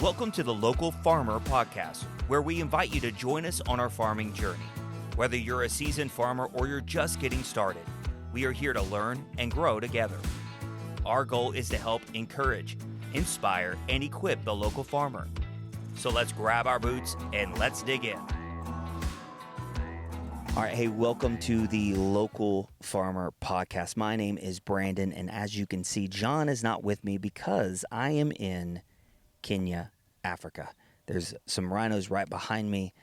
Welcome to the Local Farmer Podcast, where we invite you to join us on our farming journey. Whether you're a seasoned farmer or you're just getting started, we are here to learn and grow together. Our goal is to help encourage, inspire, and equip the local farmer. So let's grab our boots and let's dig in. All right, hey, welcome to the Local Farmer Podcast. My name is Brandon, and as you can see, John is not with me because I am in Kenya, Africa. There's some rhinos right behind me,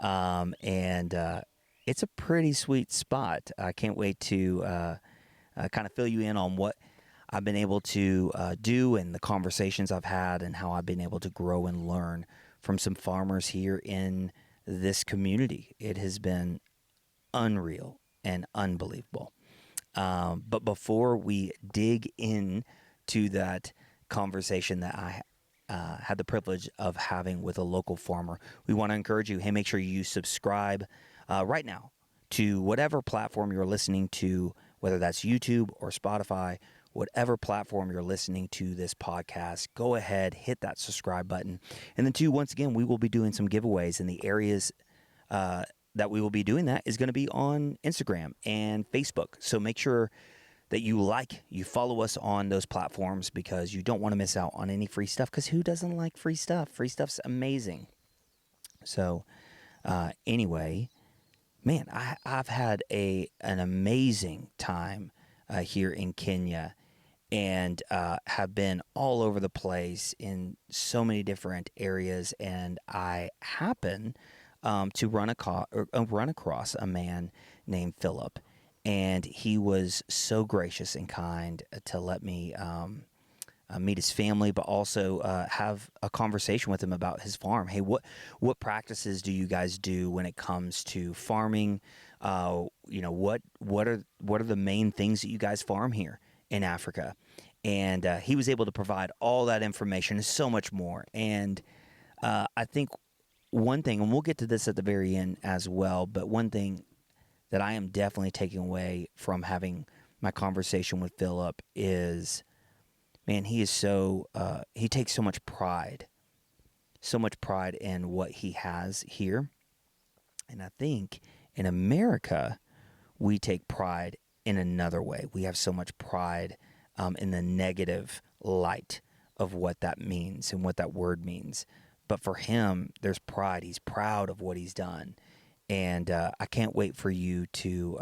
and it's a pretty sweet spot. I can't wait to kind of fill you in on what I've been able to do and the conversations I've had and how I've been able to grow and learn from some farmers here in this community. It has been unreal and unbelievable. But before we dig into that conversation that I had the privilege of having with a local farmer, we want to encourage you, hey, make sure you subscribe right now to whatever platform you're listening to, whether that's YouTube or Spotify, whatever platform you're listening to this podcast. Go ahead, hit that subscribe button. And then two, once again, we will be doing some giveaways in the areas that we will be doing that is going to be on Instagram and Facebook. So make sure that you follow us on those platforms because you don't want to miss out on any free stuff, because who doesn't like free stuff? Free stuff's amazing. So anyway, man, I've had an amazing time here in Kenya and have been all over the place in so many different areas. And I happen to run across a man named Phillip. And he was so gracious and kind to let me meet his family, but also have a conversation with him about his farm. Hey, what practices do you guys do when it comes to farming? What are the main things that you guys farm here in Africa? And he was able to provide all that information and so much more. And I think one thing, and we'll get to this at the very end as well, but one thing that I am definitely taking away from having my conversation with Phillip is, man, he takes so much pride in what he has here. And I think in America, we take pride in another way. We have so much pride in the negative light of what that means and what that word means. But for him, there's pride. He's proud of what he's done. And I can't wait for you to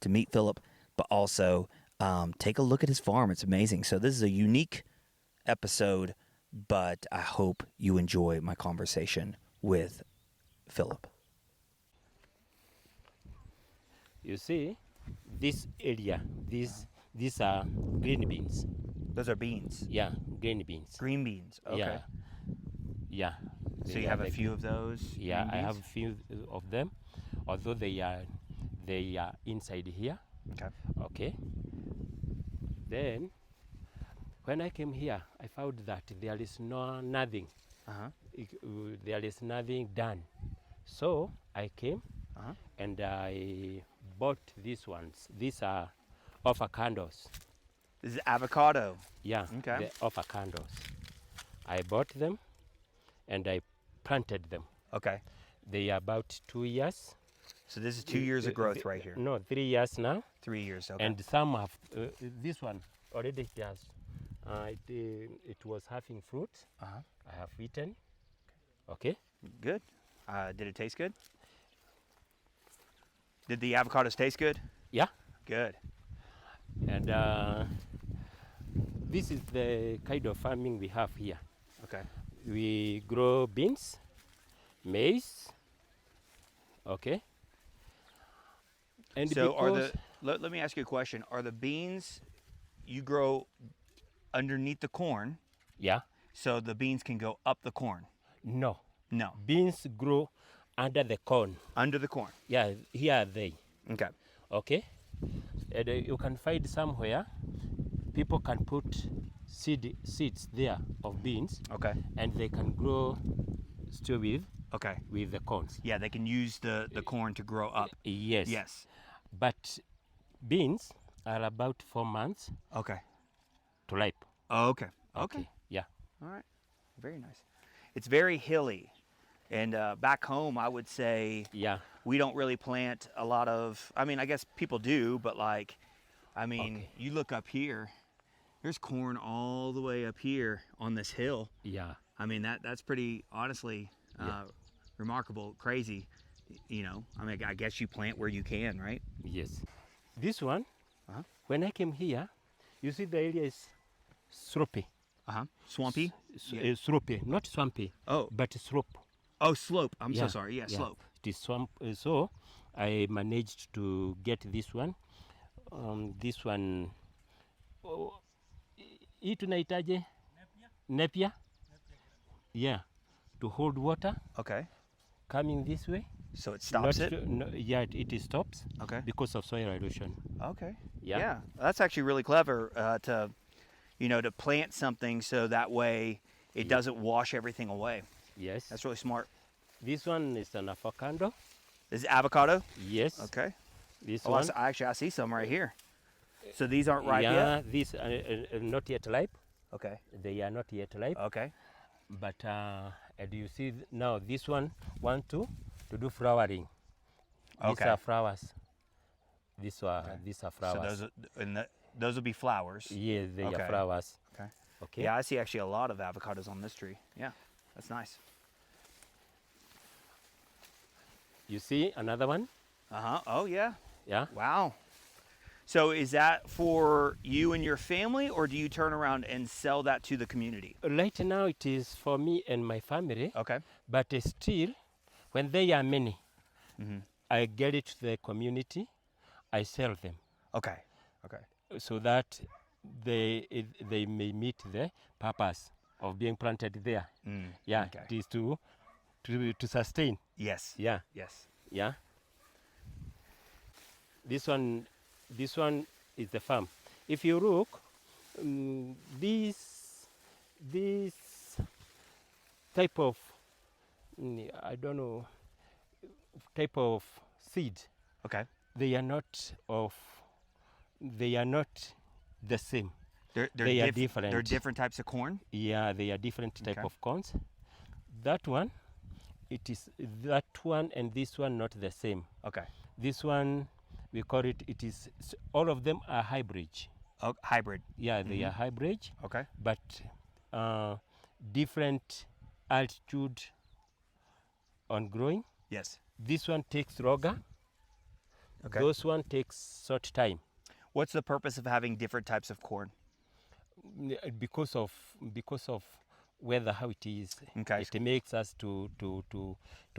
meet Phillip, but also take a look at his farm. It's amazing. So this is a unique episode, but I hope you enjoy my conversation with Phillip. You see, this area, these are green beans. Those are beans. Yeah, green beans. Green beans. Okay. Yeah. So you have a few of those? Yeah, I have a few of them, although they are inside here. Okay. Then, when I came here, I found that there is nothing. There is nothing done. So I came and I bought these ones. These are avocados. This is avocado. Yeah, okay. The avocados. I bought them and I planted them. Okay. They are about 2 years. So this is 2 years of growth right here. No, 3 years now. 3 years, okay. And some have, this one already has, it was having fruit. I have eaten. Okay. Good. Did it taste good? Did the avocados taste good? Yeah. Good. And this is the kind of farming we have here. Okay. We grow beans, maize, okay? And so let me ask you a question. Are the beans you grow underneath the corn? Yeah. So the beans can go up the corn? No. No. Beans grow under the corn. Under the corn? Yeah, here are they. Okay. Okay? And you can find somewhere people can put seeds there of beans. Okay. And they can grow still with the corns. Yeah, they can use the corn to grow up. Yes. Yes. But beans are about 4 months. Okay. To ripe. Oh, okay. Okay. Yeah. All right. Very nice. it's very hilly. And back home, I would say Yeah. we don't really plant a lot of. I mean, I guess people do, but like, I mean, Okay. you look up here. There's corn all the way up here on this hill. Yeah. I mean, that's pretty honestly Yeah. remarkable, crazy. You know, I mean, I guess you plant where you can, right? Yes. This one, Uh huh. when I came here, you see the area is slopey. Uh huh. Swampy. Yeah. Slopey, not swampy, Oh. but slope. Oh, slope. I'm so Yeah, sorry. Yeah, yeah. slope. It is swamp. So I managed to get this one. This one, oh, hii tunahitaje? Napier. Yeah, to hold water Okay. coming this way. So it stops Not it. to- no, yeah, it stops Okay. because of soil erosion. Okay. Yeah. That's actually really clever to, to plant something so that way it doesn't wash everything away. Yes. That's really smart. This one is an avocado. This is avocado. Yes. Okay. This Oh, one. I see some right here. So these aren't ripe yeah, yet. these are not yet ripe. Okay. They are not yet ripe. Okay. But and you see now this one want to do flowering. These Okay. are flowers. These are flowers. So those will be flowers. Yes, they Okay. are flowers. Okay. Okay. Yeah, I see actually a lot of avocados on this tree. Yeah, that's nice. You see another one? Uh huh. Oh yeah. Yeah. Wow. So is that for you and your family, or do you turn around and sell that to the community? Right now it is for me and my family. Okay. But still, when they are many, Mm-hmm. I get it to the community. I sell them Okay. Okay. so that they may meet the purpose of being planted there. Mm. Yeah, Okay. it is to sustain. Yes. Yeah, Yes. yeah. This one is the farm. If you look, this type of I don't know type of seed, Okay. they are not the same. They are different. They're different types of corn. Yeah, they are different type Okay. of corns. That one, it is that one and this one not the same. Okay. This one we call it. It is all of them are hybrid. Oh, hybrid. Yeah, they are hybrid, Okay. but different altitude on growing. Yes. This one takes longer. Okay. Those one takes short time. What's the purpose of having different types of corn? Because of weather how it is. Okay. It makes us to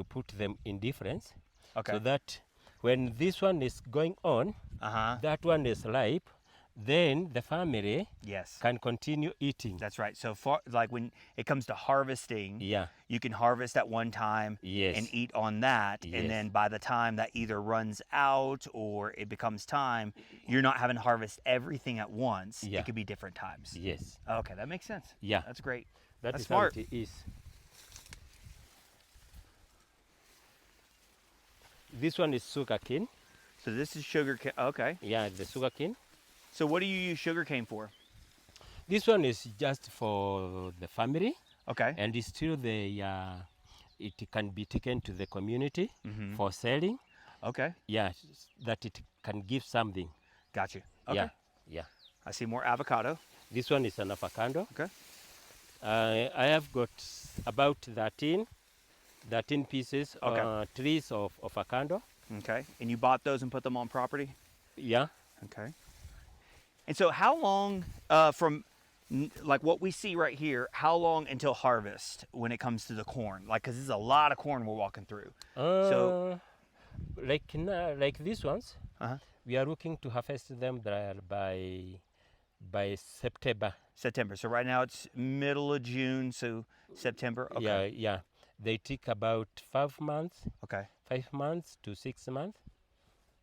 put them in difference. Okay. So that when this one is going on, that one is ripe, then the family Yes. can continue eating. That's right. So far, like when it comes to harvesting, Yeah. you can harvest at one time Yes. and eat on that. Yes. And then by the time that either runs out or it becomes time, you're not having to harvest everything at once. Yeah. It could be different times. Yes. Okay, that makes sense. Yeah. That's great. That That's is smart. how it is. This one is sugarcane. So this is sugar cane. Okay. Yeah, the sugarcane. So what do you use sugar cane for? This one is just for the family, Okay. and it's still it can be taken to the community Mhm. for selling. Okay. Yeah, that it can give something. Got you. Okay. Yeah, yeah. I see more avocado. This one is an avocado. Okay. I have got about 13 pieces, Okay. trees of avocado. Okay. And you bought those and put them on property? Yeah. Okay. And so how long from like what we see right here, how long until harvest when it comes to the corn? Like, because this is a lot of corn we're walking through. So- like these ones, Uh-huh. we are looking to harvest them there by September. September. So right now it's middle of June, so September. Okay. Yeah, yeah. They take about 5 months, Okay. 5 months to 6 months.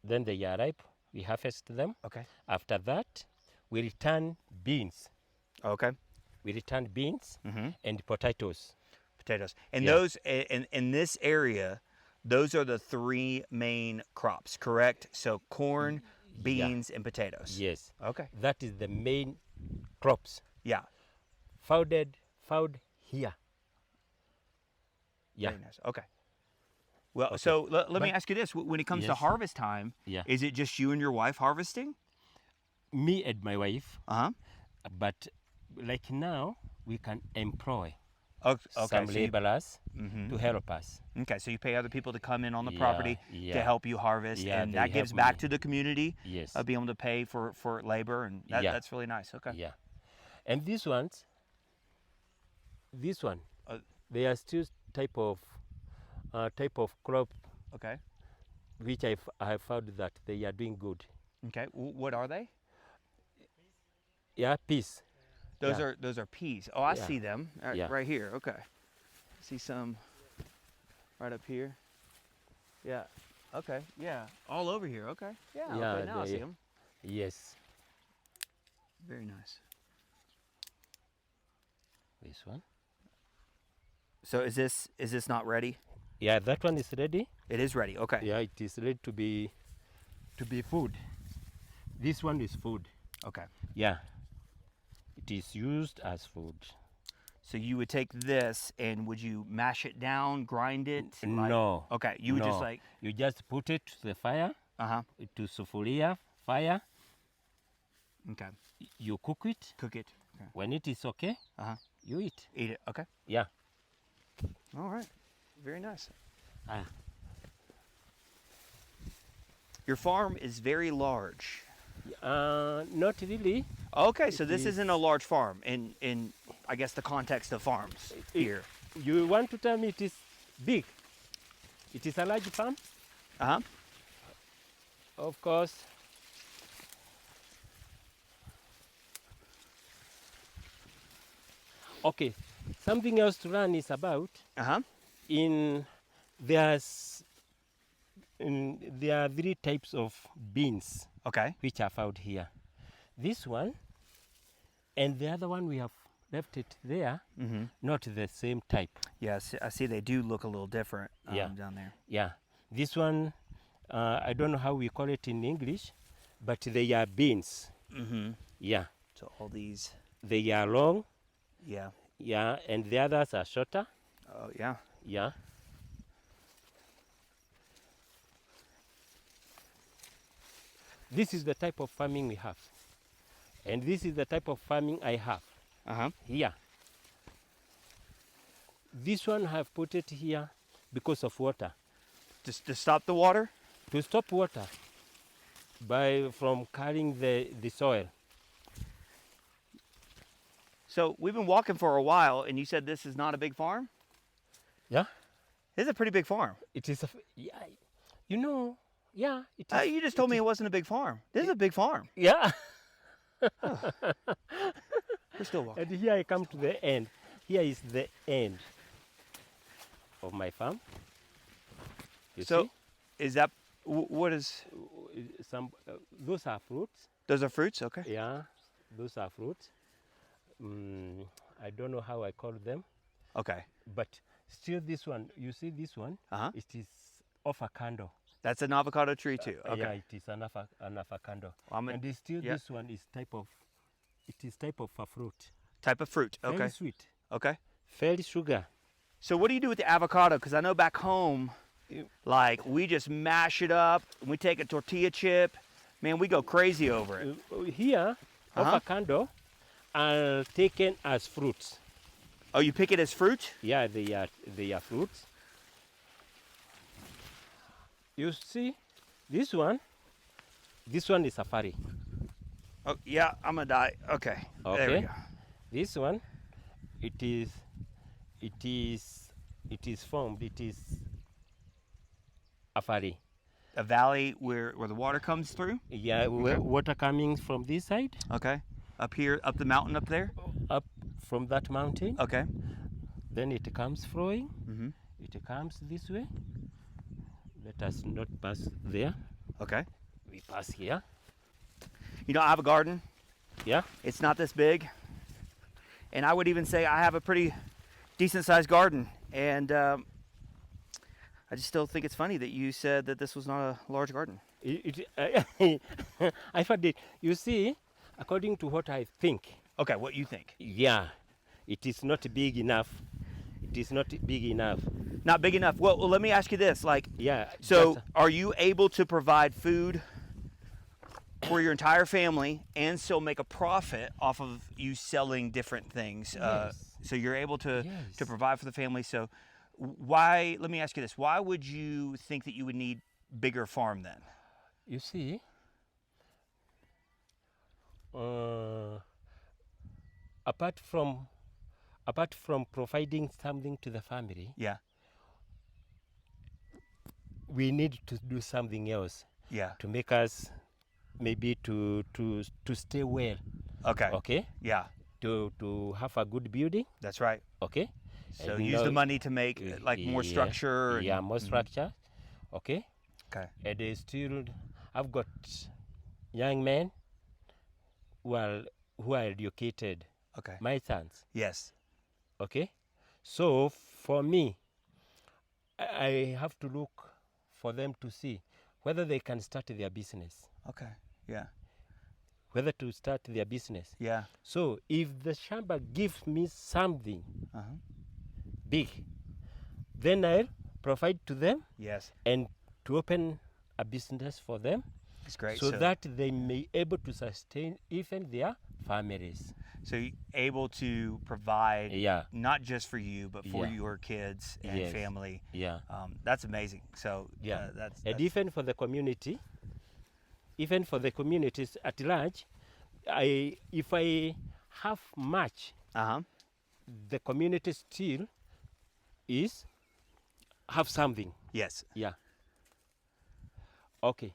Then they are ripe. We harvest them. Okay. After that, we return beans. Okay. We return beans Mm-hmm. and potatoes. Potatoes. And Yeah. those in this area, those are the three main crops, correct? So corn, beans, and potatoes. Yes. Okay. That is the main crops Yeah. found here. Yeah. Very nice. Okay. Well, Okay. so let me But- ask you this: when it comes to Yes. harvest time, Yeah. is it just you and your wife harvesting? Me and my wife, Uh but like now we can employ huh. Okay. some So you, laborers mm-hmm. to help us. Okay, so you pay other people to come in on the Yeah, property to yeah. help you harvest, Yeah, and they that gives help back me. to the community, Yes. being able to pay for labor, and Yeah. that's really nice. Okay. Yeah. And these ones, this one, Uh, they are still type of crop okay. which I have found that they are doing good. Okay. What are they? Yeah, peas. Those are peas. Oh, I Yeah. see them Yeah. right here. Okay. See some right up here. Yeah. Okay. Yeah. All over here. Okay. Yeah. Yeah, Okay. Now I see they- them. Yes. Very nice. This one. So is this not ready? Yeah, that one is ready. It is ready. Okay. Yeah, it is ready to be food. This one is food. Okay. Yeah. It is used as food. So you would take this and would you mash it down, grind it? No. Okay. You would just No. like. You just put it to the fire, Uh-huh. to sufuria fire. Okay. You cook it. Cook it. Okay. When it is okay, Uh-huh. you eat. Eat it. Okay. Yeah. All right. Very nice. Ah. Your farm is very large. Not really. Okay, so It this is- isn't a large farm in I guess the context of farms here. You want to tell me it is big? It is a large farm? Uh-huh. Of course. Okay. Something else to learn is about Uh-huh. there are 3 types of beans Okay. which are found here. This one and the other one we have left it there, Mm-hmm. not the same type. Yes, I see they do look a little different Yeah. down there. Yeah, this one, I don't know how we call it in English, but they are beans. Mm-hmm. Yeah, So all these, they are long. yeah. Yeah, and the others are shorter. Oh, yeah. Yeah. This is the type of farming we have. And this is the type of farming I have Uh-huh. here. This one I have put it here because of water. Just to stop the water? To stop water from carrying the soil. So we've been walking for a while, and you said this is not a big farm? Yeah? This is a pretty big farm. It is yeah, you know, yeah, it is. You just told me it wasn't a big farm. This is a big farm. Yeah. We're still walking. And here I come to the end. Here is the end of my farm. You So see? is that, what is, Those are fruits. those are fruits? Okay. Yeah, those are fruits. I don't know how I call them, Okay. but still this one, you see this one, Uh-huh. it is of a candle. That's an avocado tree too. Okay. Yeah, it is an avocado. Well, And it's still yeah. this one is type of a fruit. Type of fruit. Okay. Very sweet, Okay. very sugar. So what do you do with the avocado? Because I know back home, like we just mash it up and we take a tortilla chip. Man, we go crazy over it. Here, avocado are taken as fruits. Oh, you pick it as fruit? Yeah, they are fruits. You see, this one is safari. Oh, yeah, I'm gonna die. Okay. There we Okay. go. This one, it is formed. It is afari. A valley where the water comes through? Yeah, water coming from this side, Okay. Up here, up the mountain up there? up from that mountain. Okay. Then it comes flowing. Mm-hmm. It comes this way. Let us not pass there. Okay. We pass here. You know, I have a garden. Yeah. It's not this big. And I would even say I have a pretty decent sized garden. And I just still think it's funny that you said that this was not a large garden. I found it. You see, according to what I think, Okay, what you think? yeah, it is not big enough it is not big enough. Not big enough. Well, let me ask you this. Like, Yeah. so just- are you able to provide food for your entire family and still make a profit off of you selling different things? Yes. So you're able to Yes. provide for the family. So why? Let me ask you this: why would you think that you would need bigger farm then? You see, uh, apart from providing something to the family, Yeah. we need to do something else Yeah. to make us maybe to stay well. Okay. Okay. Yeah. To have a good building. That's right. Okay. So And use the money to make like more yeah, structure. yeah, more structure. Okay. Okay. And they still, I've got young men who are educated. Okay. My sons. Yes. Okay. So for me, I have to look for them to see whether they can start their business. Okay. Yeah. Whether to start their business. Yeah. So if the shamba gives me something big, then I'll provide to them Yes. and to open a business for them. It's great. So that they may able to sustain even their families. So you're able to provide Yeah. not just for you, but for Yeah. your kids and Yes. family. Yeah. That's amazing. So Yeah. that's And even for the community, even for the communities at large, if I have much, the community still is have something. Yes. Yeah. Okay.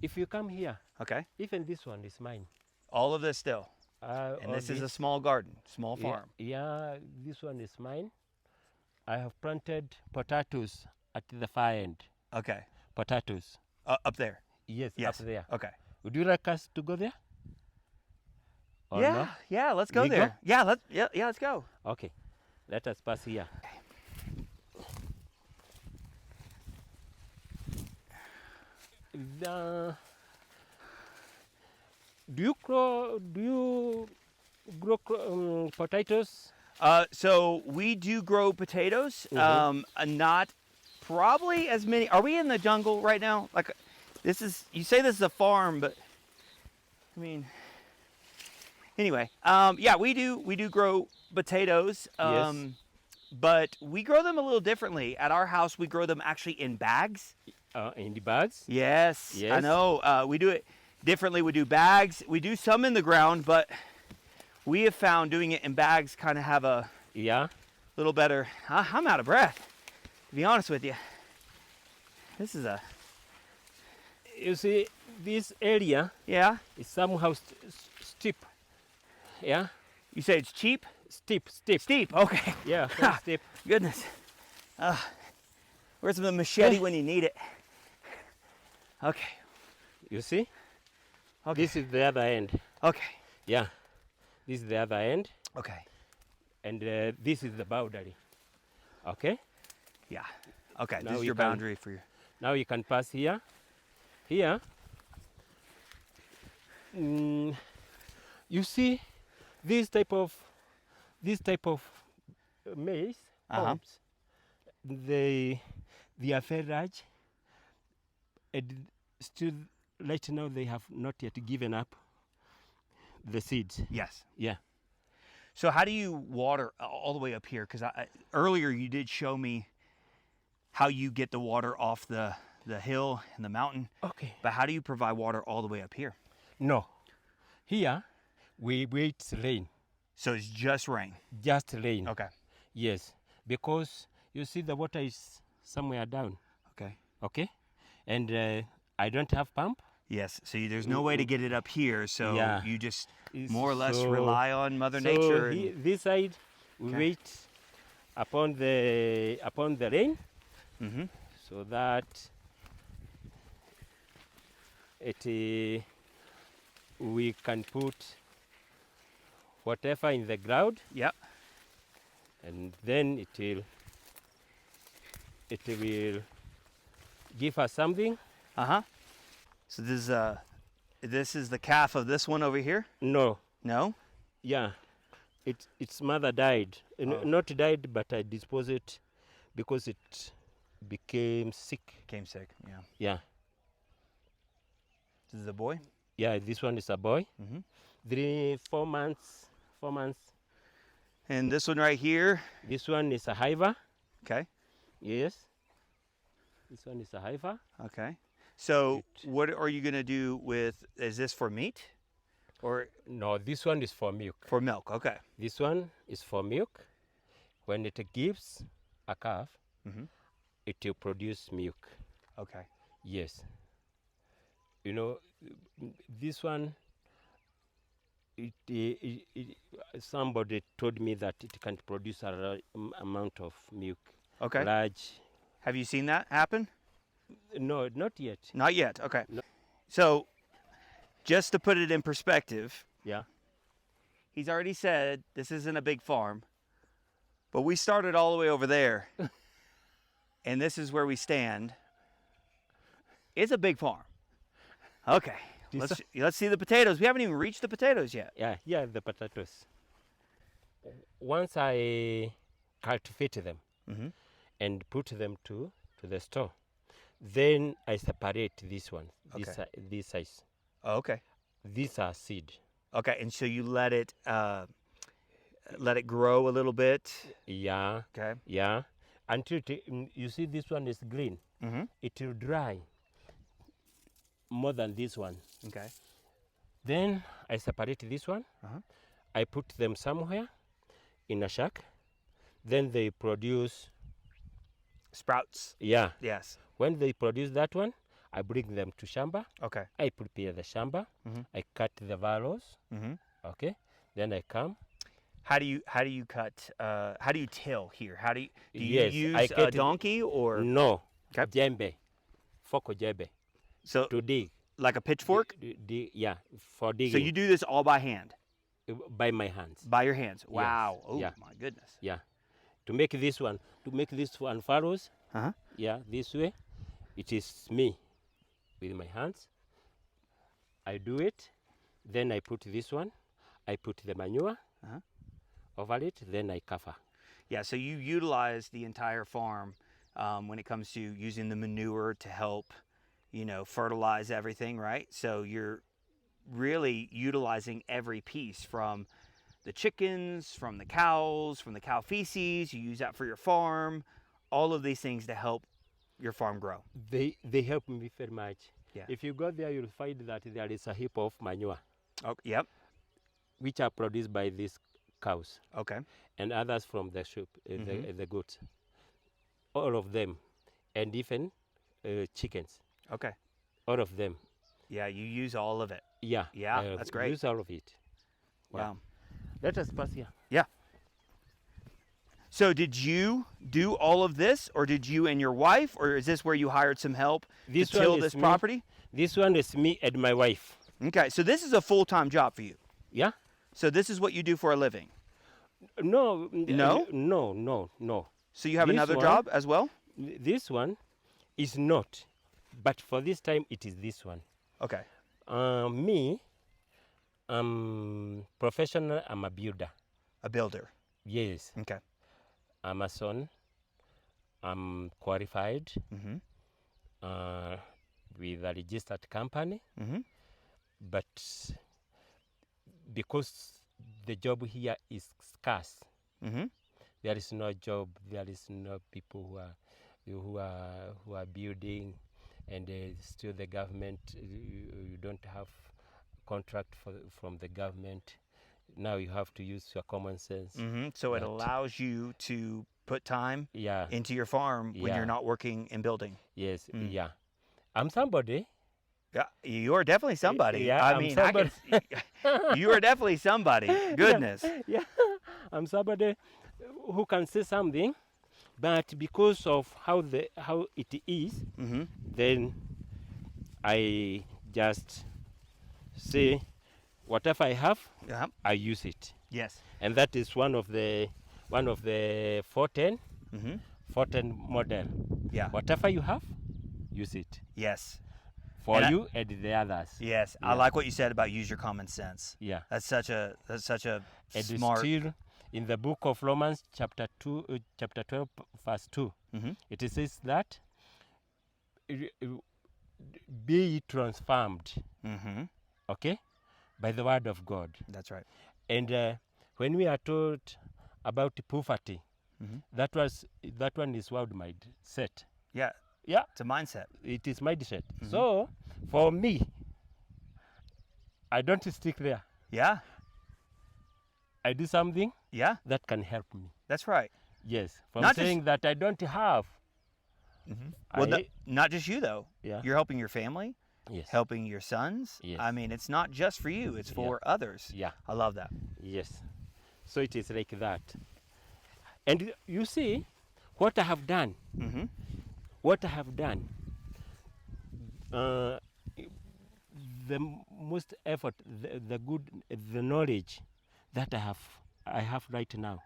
If you come here, Okay. even this one is mine. All of this still. And All this is a this- small garden, small farm. Yeah, this one is mine. I have planted potatoes at the far end. Okay. Potatoes. Up there. Yes, Yes. up there. Okay. Would you like us to go there? Or yeah. no? Yeah. Let's go We go? there. Yeah. Let's go. Okay. Let us pass here. The, do you grow potatoes? So we do grow potatoes. Not probably as many. Are we in the jungle right now? Like, this is. You say this is a farm, but I mean. Anyway, yeah, we do grow potatoes. Yes. But we grow them a little differently. At our house, we grow them actually in bags. In the bags? Yes, I Yes. know. We do it differently. We do bags. We do some in the ground, but we have found doing it in bags kind of have a Yeah. little better. I'm out of breath, to be honest with you. This is a You see, this area yeah. is somehow steep. Yeah? You say it's cheap, Steep. steep. Okay, Yeah, very steep. goodness. Where's the machete when you need it? Okay, You see? okay, This is the other end. okay, Yeah. This is the other end. okay. And this is the boundary. Okay? Yeah. Okay, Now this is you your can- boundary for your. Now you can pass here. Here. You see this type of maize homes, they are very large, and still right now they have not yet given up the seeds. Yes. Yeah. So how do you water all the way up here? Because earlier you did show me how you get the water off the hill and the mountain. Okay. But how do you provide water all the way up here? No. Here we wait rain. So it's just rain. Just rain. Okay. Yes. Because you see the water is somewhere down. Okay. Okay? And I don't have pump. Yes. So there's no way to get it up here. So Yeah. you just It's more or less so- rely on Mother So Nature. And, this side we Okay. wait upon the rain, Mhm. so that we can put whatever in the ground, Yep. and then it will give us something. So this is the calf of this one over here. No, No. yeah, its mother died. Oh. Not died, but I disposed it because it became sick. Came sick. Yeah. Yeah. This is a boy. Yeah, this one is a boy. Mm-hmm. 4 months. 4 months. And this one right here. This one is a hiver. Okay. Yes. This one is a hiver. Okay. So what are you going to do with, is this for meat? Or No, this one is for milk. for milk? Okay. This one is for milk. When it gives a calf, Mm-hmm. it will produce milk. Okay. Yes. You know, this one, somebody told me that it can produce a amount of milk. Okay. Large. Have you seen that happen? No, not yet. Not yet. Okay. No. So just to put it in perspective, Yeah. he's already said this isn't a big farm, but we started all the way over there, and this is where we stand. It's a big farm. Okay, let's see the potatoes. We haven't even reached the potatoes yet. Yeah, the potatoes. Once I cultivate them Mm-hmm. and put them to the store, then I separate this one, Okay. this size. Oh, okay. These are seed. Okay, and so you let it grow a little bit. Yeah. Okay. Yeah. Until you see this one is green. Mm-hmm. It will dry more than this one. Okay. Then I separate this one. Uh-huh. I put them somewhere in a shack. Then they produce. Sprouts. Yeah. Yes. When they produce that one, I bring them to shamba. Okay. I prepare the shamba. Mm-hmm. I cut the vallows. Mm-hmm. Okay. Then I come. How do you cut? How do you till here? How do you Yes, use I a cut donkey or No. Okay. Jembe. Foko jembe. so To dig. like a pitchfork? Yeah. For digging. So you do this all by hand, by my hands. by your hands? Wow. Oh Yeah. my goodness. Yeah. To make this one furrows. Uh-huh. Yeah, this way. It is me with my hands. I do it. Then I put this one. I put the manure Uh-huh. over it. Then I cover. Yeah. So you utilize the entire farm when it comes to using the manure to help, fertilize everything, right? So you're really utilizing every piece from the chickens, from the cows, from the cow feces. You use that for your farm. All of these things to help your farm grow. They help me very much. Yeah. If you go there, you'll find that there is a heap of manure, Oh, yep. which are produced by these cows Okay. and others from the sheep, the goats. All of them, and even chickens. Okay. All of them. Yeah, you use all of it. Yeah. Yeah, that's great. Use all of it. Wow. Let us pass here. Yeah. So did you do all of this, or did you and your wife, or is this where you hired some help This to till one is this me. property? This one is me and my wife. Okay, so this is a full-time job for you. Yeah? So this is what you do for a living. No. No? No. So you have This another one- job as well? This one is not. But for this time, it is this one. Okay. Me, I'm professional. I'm a builder. A builder. Yes. Okay. I'm a son. I'm qualified Mm-hmm. with a registered company. Mm-hmm. But because the job here is scarce, Mm-hmm. there is no job. There is no people who are building, and still the government. You don't have contract from the government. Now you have to use your common sense. Mm-hmm. So it But- allows you to put time Yeah. into your farm when Yeah. you're not working in building. Yes. Mm. Yeah. I'm somebody. Yeah, you are definitely somebody. Yeah, I I'm mean, somebody. you are definitely somebody. Goodness. Yeah. I'm somebody who can say something, but because of how it is, Mm-hmm. then I just say whatever I have, Yeah. I use it, Yes. and that is one of the 410 Mm-hmm. model. Yeah. Whatever you have, use it. Yes. for And you and the others. Yes, I Yeah. like what you said about use your common sense. Yeah. That's such a And smart. still in the book of Romans chapter 12 verse 2, Mhm. it says that be ye transformed, Mhm. okay, by the word of God. That's right. And when we are taught about poverty, Mhm. that one is world mindset. Yeah, Yeah, it's a mindset. it is mindset. Mhm. So for me, I don't stick there. Yeah. I do something Yeah. that can help me. That's right. Yes, from Not saying that I don't have. Well, not just you though. Yeah. You're helping your family, Yes. helping your sons. Yes. I mean, it's not just for you; it's for others. Yeah. I love that. Yes. So it is like that. And you see, what I have done, Mm-hmm. what I have done, the most effort, the good, the knowledge that I have right now,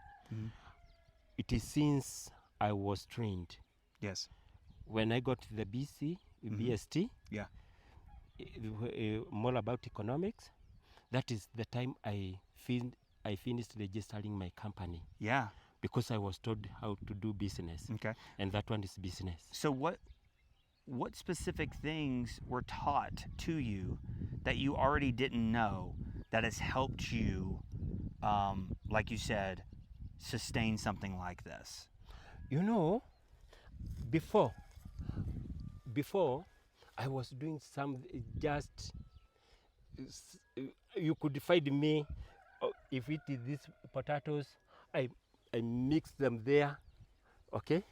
it is since I was trained. Yes. When I got the BST, Yeah. More about economics, that is the time I finished registering my company. Yeah. Because I was told how to do business. Okay. And that one is business. So what specific things were taught to you that you already didn't know that has helped you, like you said, sustain something like this? You know, before I was doing some just you could find me if it is these potatoes, I mix them there. Okay,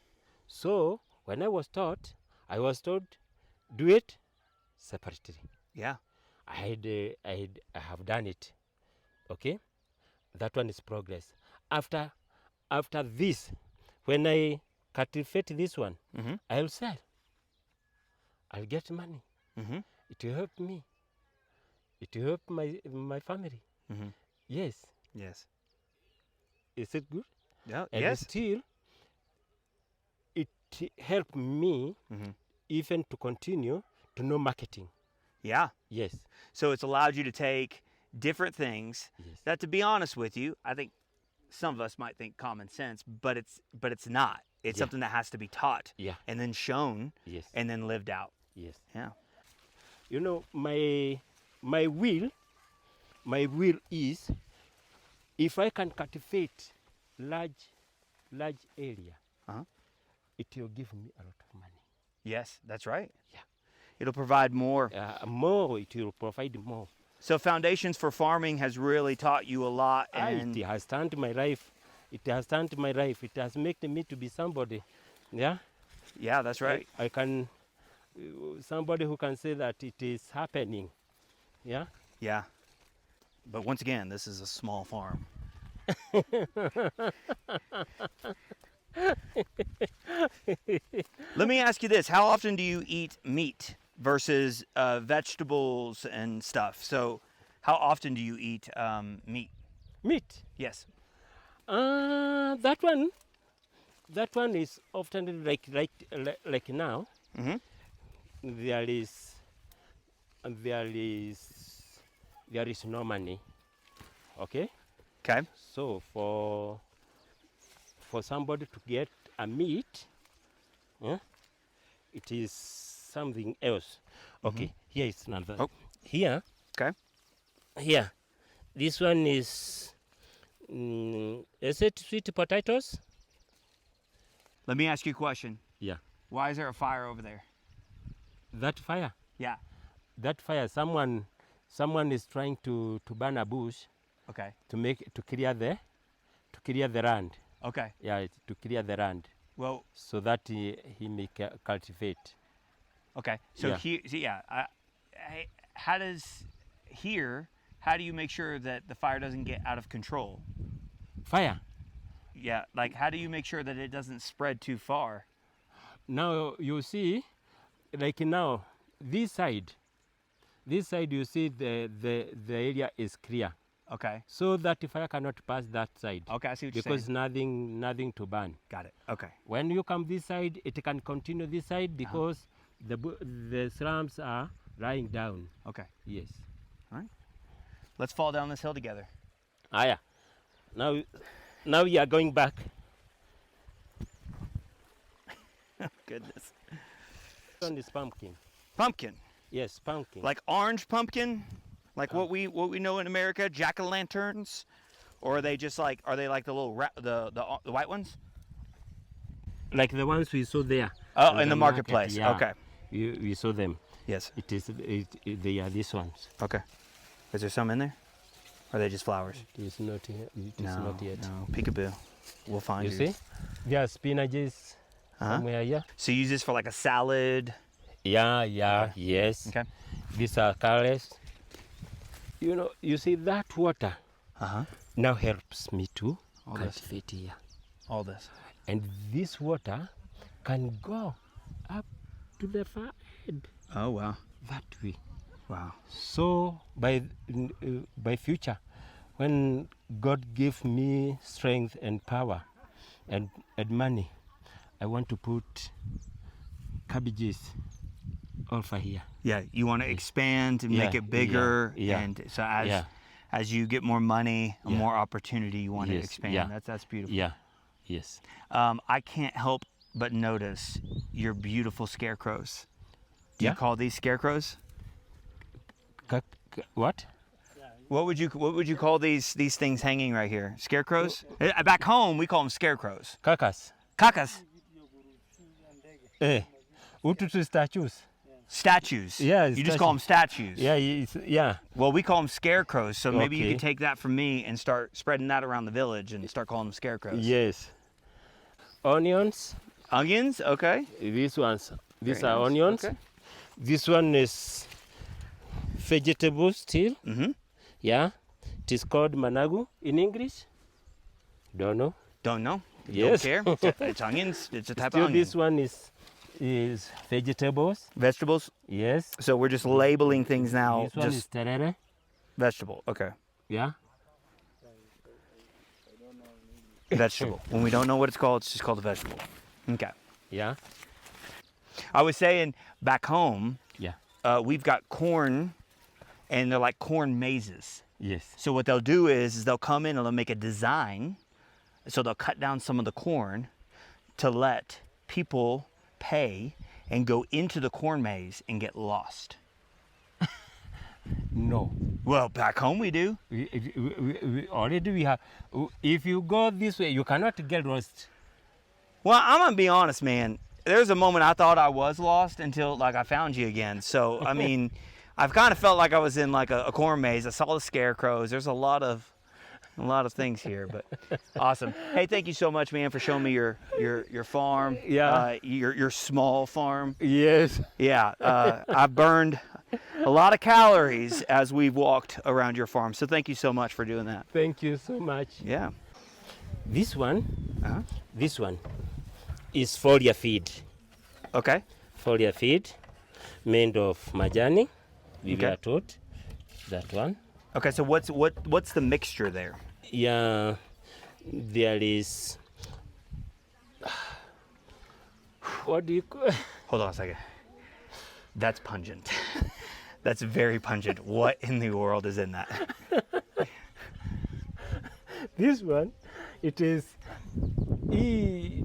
so when I was told do it separately. Yeah. I have done it. Okay, that one is progress. After this, when I cultivate this one, I'll sell. I'll get money. Mm-hmm. It will help me. It will help my family. Mm-hmm. Yes. Yes. Is it good? Yeah. And yes. still, it helped me even to continue to know marketing. Yeah. Yes. So it's allowed you to take different things that, to be honest with you, I think some of us might think common sense, but it's not. It's something that has to be taught and then shown and then lived out. Yes. Yeah. You know, my will is, if I can cultivate large area, it will give me a lot of money. Yes, that's right. Yeah. It'll provide more. It will provide more. So Foundations for Farming has really taught you a lot. And it has turned my life. It has turned my life. It has made me to be somebody. Yeah. Yeah, that's right. I can, somebody who can say that it is happening. Yeah. Yeah. But once again, this is a small farm. Let me ask you this. How often do you eat meat versus vegetables and stuff? So how often do you eat meat? Meat? Yes. That one is often like now. Mm-hmm. There is no money. Okay. Okay. So for somebody to get a meat, it is something else. Okay. Here is another. Oh. Here. Okay. Here. This one is it sweet potatoes? Let me ask you a question. Yeah. Why is there a fire over there? That fire? Yeah. That fire, someone is trying to burn a bush. Okay. To clear the land. Okay. Yeah, to clear the land. Well, so that he may cultivate. Okay. So how do you make sure that the fire doesn't get out of control? Fire? Yeah, like how do you make sure that it doesn't spread too far? Now you see, like now, this side you see the area is clear. Okay. So that the fire cannot pass that side. Okay, I see what you're because saying. nothing to burn. Got it. Okay. When you come this side, it can continue this side because the slums are lying down. Okay. Yes. Let's fall down this hill together. Ah, yeah. Now we are going back. Goodness. This one is pumpkin. Pumpkin. Yes, pumpkin. Like orange pumpkin? Like Oh. what we know in America, jack-o'-lanterns? Or are they just like the little the white ones? Like the ones we saw there. Oh, in in the market, marketplace. yeah. Okay. We saw them. Yes. They are these ones. Okay. Is there some in there? Or are they just flowers? It is not here. It is not yet. No. Peekaboo. We'll find You see? There are spinaches somewhere here. So you use this for like a salad. Yeah, Okay. yes. Okay. These are colors. You know, you see that water now helps me to All this. cultivate here. All this. And this water can go up to the far end Oh wow. that way. Wow. So by future, when God give me strength and power and money, I want to put cabbages over here. Yeah, you want to expand and make Yeah, it bigger, yeah, and so yeah. as you get more money, Yeah. more opportunity, you want to Yes, expand. yeah. That's beautiful. Yeah, yes. I can't help but notice your beautiful scarecrows. Do Yeah? you call these scarecrows? What? What would you call these things hanging right here? Scarecrows? Back home we call them scarecrows. Cacas. Cacas. Ututu statues. Statues. Yeah, You just call them statues. Yeah, yeah. Well, we call them scarecrows, so maybe you Okay. could take that from me and start spreading that around the village and start calling them scarecrows. Yes. Onions. Onions? Okay. These ones. These Very are nice. onions. Okay. This one is vegetables still. Mm-hmm. Yeah. It is called managu in English. Don't know. Don't know. Yes. Don't care. It's onions. It's a type Still of onion. this one is vegetables. Vegetables. Yes. So we're just labeling things now. This one is Just terere. vegetable. Okay. Yeah. Vegetable. When we don't know what it's called, it's just called a vegetable. Okay. Yeah. I was saying back home, Yeah. we've got corn, and they're like corn mazes. Yes. So what they'll do is they'll come in and they'll make a design. So they'll cut down some of the corn to let people pay and go into the corn maze and get lost. No. Well, back home we do. We already we have. If you go this way, you cannot get lost. Well, I'm gonna be honest, man. There's a moment I thought I was lost until like I found you again. So I mean, I've kind of felt like I was in like a corn maze. I saw the scarecrows. There's a lot of things here, but awesome. Hey, thank you so much, man, for showing me your farm. Yeah. Your small farm. Yes. Yeah. I burned a lot of calories as we've walked around your farm. So thank you so much for doing that. Thank you so much. Yeah. This one. Uh-huh. This one is foliar feed. Okay. Foliar feed made of majani. We Okay. were taught that one. Okay. So what's the mixture there? Yeah, there is. What do you call? Hold on a second. That's pungent. That's very pungent. What in the world is in that? This one, it is. Hii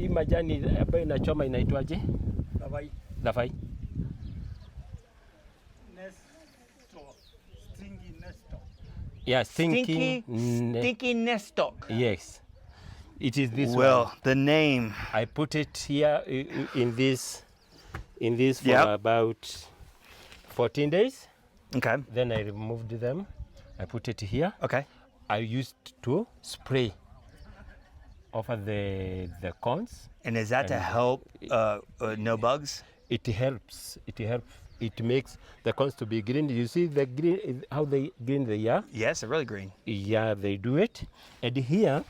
majani ambayo inachoma inaitwaje? Davai. Yeah, Stinky nestock. Yes, it is this Well, one. the name. I put it here in this for Yep. about 14 days. Okay. Then I removed them. I put it here. Okay. I used to spray over the corns. And is that to help no bugs? It helps. It helps. It makes the corns to be green. You see the green, how they green they are? Yes, they're really green. Yeah, they do it. And here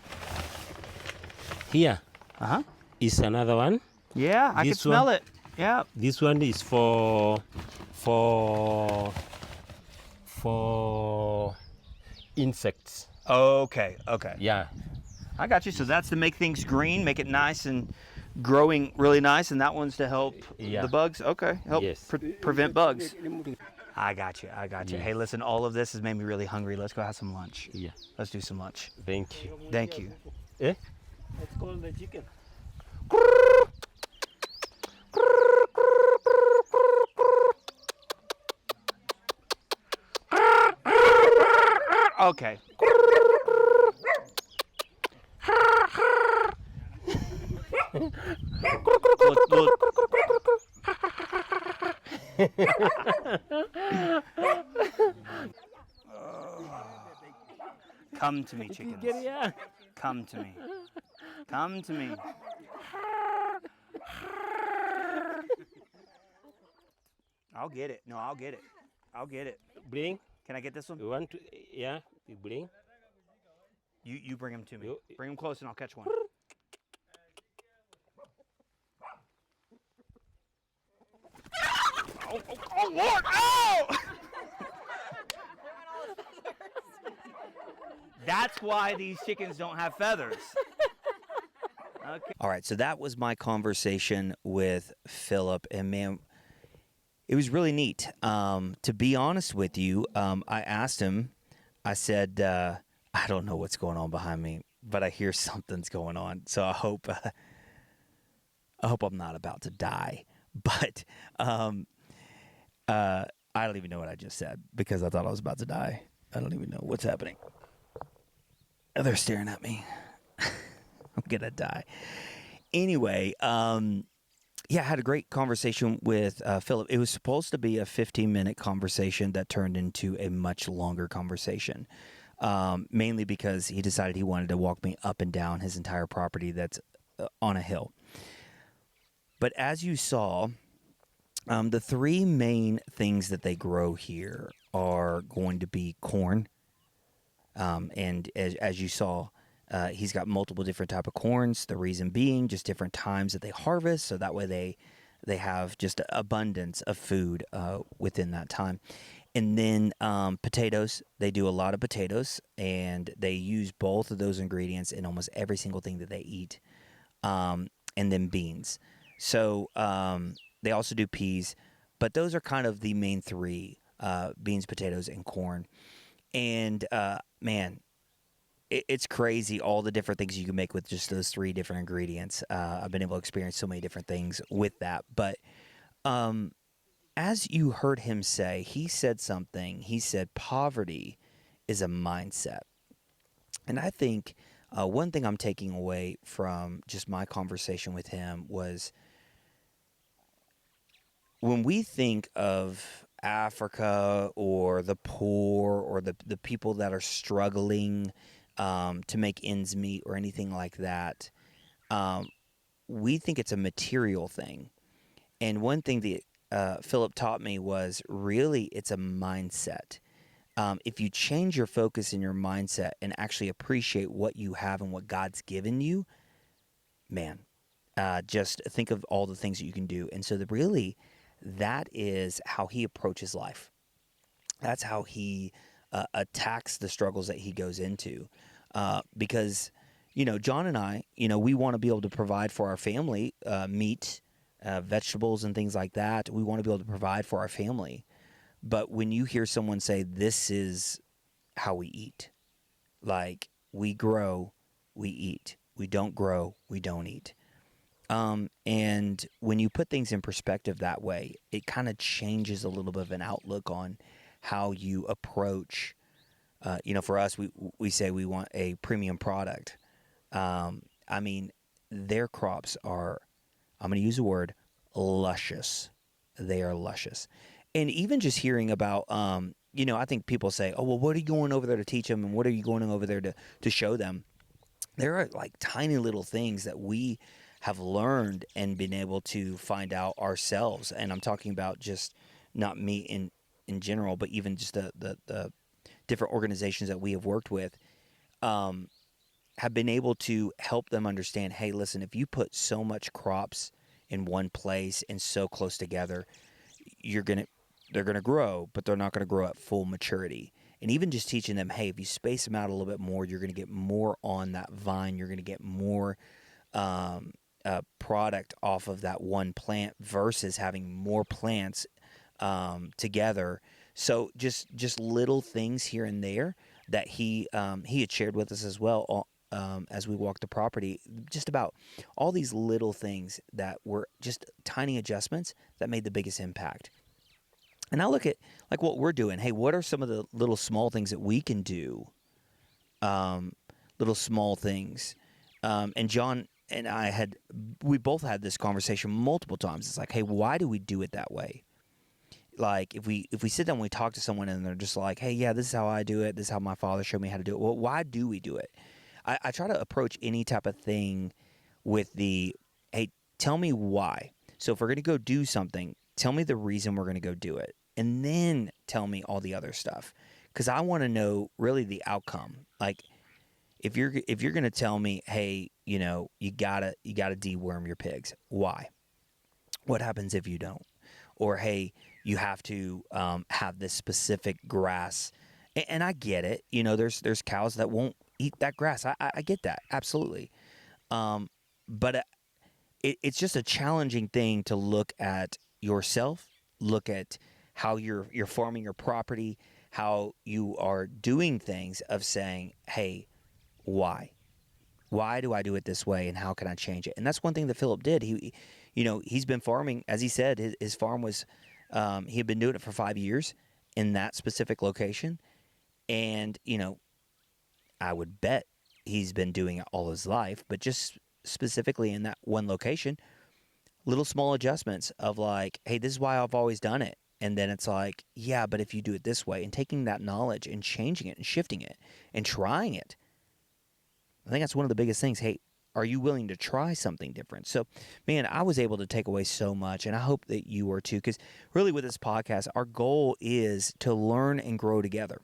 Uh-huh. is another one. Yeah, I can This smell one? it. Yeah. This one is for insects. Okay. Okay. Yeah. I got you. So that's to make things green, make it nice and growing really nice, and that one's to help Yeah. the bugs. Okay, help Yes. prevent bugs. I got you. I got you. Yes. Hey, listen, all of this has made me really hungry. Let's go have some lunch. Yeah. Let's do some lunch. Thank you. Thank you. Eh? Let's call the chicken. Okay. Look, look. Come to me, chickens. Come to me. Come to me. I'll get it. No, I'll get it. I'll get it. Bring. Can I get this one? You want to? Yeah. You bring. You bring them to me. You- Bring them close and I'll catch one. Oh, Lord! Oh! That's why these chickens don't have feathers. Okay. All right, so that was my conversation with Phillip, and man, it was really neat. To be honest with you, I asked him. I said, "I don't know what's going on behind me, but I hear something's going on. So I hope I'm not about to die." But I don't even know what I just said because I thought I was about to die. I don't even know what's happening. Oh, they're staring at me. I'm gonna die. Anyway, yeah, I had a great conversation with Phillip. It was supposed to be a 15-minute conversation that turned into a much longer conversation, mainly because he decided he wanted to walk me up and down his entire property that's on a hill. But as you saw, the three main things that they grow here are going to be corn, and as you saw, he's got multiple different type of corns. The reason being just different times that they harvest, so that way they have just abundance of food within that time. And then potatoes. They do a lot of potatoes, and they use both of those ingredients in almost every single thing that they eat. And then beans. So they also do peas, but those are kind of the main three: beans, potatoes, and corn. And man, it's crazy all the different things you can make with just those three different ingredients. I've been able to experience so many different things with that. But as you heard him say, he said something. He said poverty is a mindset. And I think one thing I'm taking away from just my conversation with him was when we think of Africa or the poor or the people that are struggling to make ends meet or anything like that, we think it's a material thing. And one thing that Phillip taught me was really it's a mindset. If you change your focus in your mindset and actually appreciate what you have and what God's given you, man, just think of all the things that you can do. And so, really, that is how he approaches life. That's how he attacks the struggles that he goes into. Because, John and I, we want to be able to provide for our family meat, vegetables, and things like that. We want to be able to provide for our family. But when you hear someone say, this is how we eat, like we grow, we eat. We don't grow, we don't eat. And when you put things in perspective that way, it kind of changes a little bit of an outlook on how you approach. For us, we say we want a premium product. I mean, their crops are, I'm going to use the word, luscious. They are luscious. And even just hearing about, I think people say, oh, well, what are you going over there to teach them? And what are you going over there to show them? There are like tiny little things that we have learned and been able to find out ourselves. And I'm talking about just not me in general, but even just the different organizations that we have worked with, have been able to help them understand, hey, listen, if you put so much crops in one place and so close together, they're gonna grow, but they're not gonna grow at full maturity. And even just teaching them, hey, if you space them out a little bit more, you're gonna get more on that vine. You're gonna get more product off of that one plant versus having more plants together. So just little things here and there that he had shared with us as well as we walked the property. Just about all these little things that were just tiny adjustments that made the biggest impact. And I look at like what we're doing. Hey, what are some of the little small things that we can do? Little small things. And John and we both had this conversation multiple times. It's like, hey, why do we do it that way? Like if we sit down and we talk to someone and they're just like, hey, yeah, this is how I do it. This is how my father showed me how to do it. Well, why do we do it? I try to approach any type of thing with hey, tell me why. So if we're going to go do something, tell me the reason we're going to go do it. And then tell me all the other stuff. Because I want to know really the outcome. Like if you're going to tell me, hey, you gotta deworm your pigs. Why? What happens if you don't? Or hey, you have to have this specific grass. And I get it. There's cows that won't eat that grass. I get that absolutely. But it's just a challenging thing to look at yourself, look at how you're farming your property, how you are doing things of saying, hey, why? Why do I do it this way, and how can I change it? And that's one thing that Phillip did. He's been farming, as he said, his farm was, he had been doing it for 5 years in that specific location. And, I would bet he's been doing it all his life, but just specifically in that one location, little small adjustments of like, hey, this is why I've always done it. And then it's like, yeah, but if you do it this way, and taking that knowledge and changing it and shifting it and trying it, I think that's one of the biggest things. Hey, are you willing to try something different? So, man, I was able to take away so much, and I hope that you are too, because really with this podcast, our goal is to learn and grow together.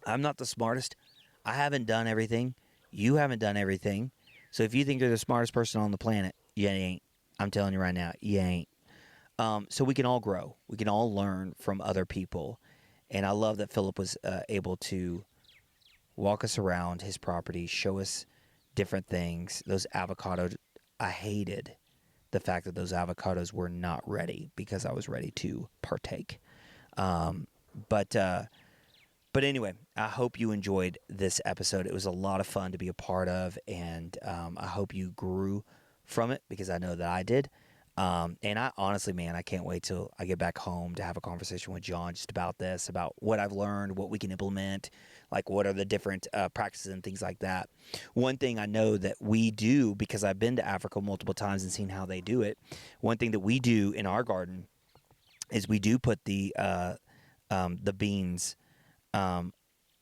I'm not the smartest. I haven't done everything. You haven't done everything. So if you think you're the smartest person on the planet, you ain't. I'm telling you right now, you ain't. So we can all grow. We can all learn from other people. And I love that Phillip was able to walk us around his property, show us different things. Those avocados, I hated the fact that those avocados were not ready because I was ready to partake. But anyway, I hope you enjoyed this episode. It was a lot of fun to be a part of, and I hope you grew from it because I know that I did. And I honestly, man, I can't wait till I get back home to have a conversation with John just about this, about what I've learned, what we can implement, like what are the different practices and things like that. One thing I know that we do, because I've been to Africa multiple times and seen how they do it, one thing that we do in our garden is we do put the beans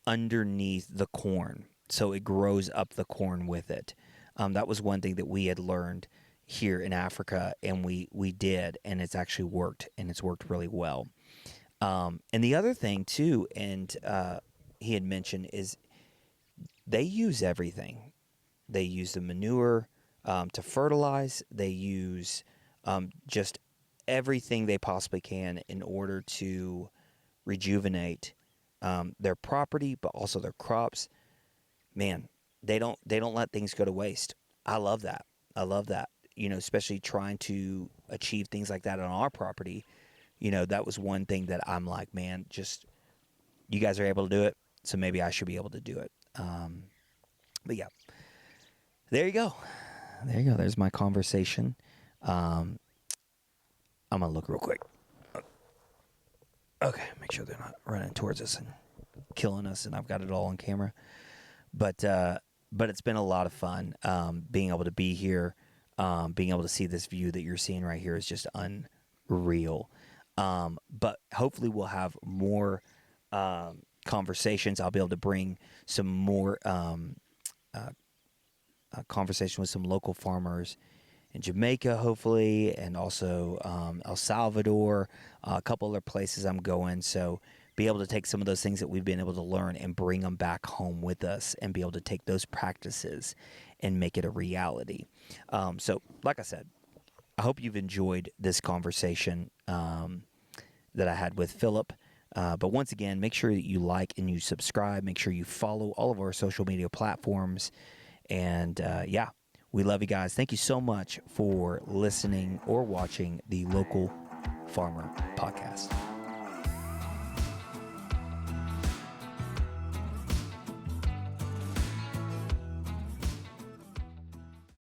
underneath the corn, so it grows up the corn with it. That was one thing that we had learned here in Africa, and we did, and it's actually worked, and it's worked really well. And the other thing too, and he had mentioned, is they use everything. They use the manure to fertilize. They use just everything they possibly can in order to rejuvenate their property, but also their crops. Man, they don't let things go to waste. I love that. I love that. Especially trying to achieve things like that on our property. That was one thing that I'm like, man, just you guys are able to do it, so maybe I should be able to do it. But yeah, there you go. There you go. There's my conversation. I'm gonna look real quick. Okay, make sure they're not running towards us and killing us, and I've got it all on camera. But it's been a lot of fun being able to be here, being able to see this view that you're seeing right here is just unreal. But hopefully we'll have more conversations. I'll be able to bring some more conversation with some local farmers in Jamaica, hopefully, and also El Salvador, a couple other places I'm going. So be able to take some of those things that we've been able to learn and bring them back home with us and be able to take those practices and make it a reality. So like I said, I hope you've enjoyed this conversation that I had with Phillip. But once again, make sure that you like and you subscribe. Make sure you follow all of our social media platforms. And yeah, We love you guys. Thank you so much for listening or watching the Local Farmer Podcast.